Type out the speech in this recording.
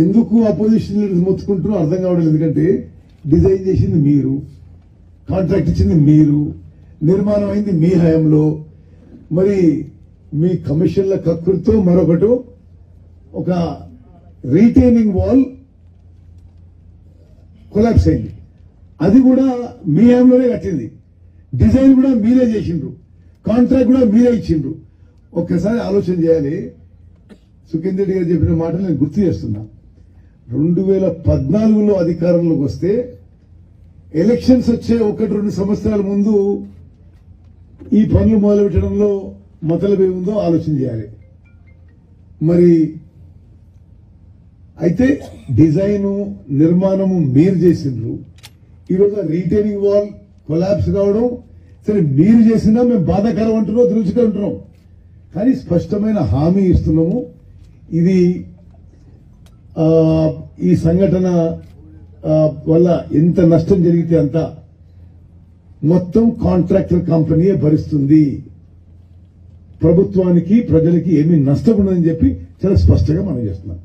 ఎందుకు opposition leaders మొత్తుకుంటున్నా అర్థం కావడం. ఎందుకంటే డిజైన్ చేసింది మీరు, కాంట్రాక్ట్ ఇచ్చింది మీరు, నిర్మాణం అయింది మీ హయాంలో. మరి మీ కమిషన్ల కకృతితో మరొకటి ఒక రీటైనింగ్ వాల్ కొలాప్స్ అయింది. అది కూడా మీ హయాంలోనే కట్టింది. డిజైన్ కూడా మీరే చేసిండ్రు, కాంట్రాక్ట్ కూడా మీరే ఇచ్చిండ్రు. ఒక్కసారి ఆలోచన చేయాలి. సుఖేందర్ రెడ్డి గారు చెప్పిన మాటలు నేను గుర్తు చేస్తున్నా. 2014లో అధికారంలోకి వస్తే ఎలక్షన్స్ వచ్చే 1-2 సంవత్సరాల ముందు ఈ పనులు మొదలుపెట్టడంలో మతలబేముందో ఆలోచన చేయాలి. మరి అయితే డిజైను నిర్మాణము మీరు చేసిండ్రు. ఈరోజు రీటైనింగ్ వాల్ కొలాప్స్ కావడం సరే మీరు చేసినా మేము బాధాకరం అంటున్నాం, రుచిగా కానీ స్పష్టమైన హామీ ఇస్తున్నాము. ఇది ఈ సంఘటన వల్ల ఎంత నష్టం జరిగితే అంత మొత్తం కాంట్రాక్టర్ కంపెనీయే భరిస్తుంది. ప్రభుత్వానికి ప్రజలకి ఏమీ నష్టం ఉండదని చెప్పి చాలా స్పష్టంగా మనం చేస్తున్నాం.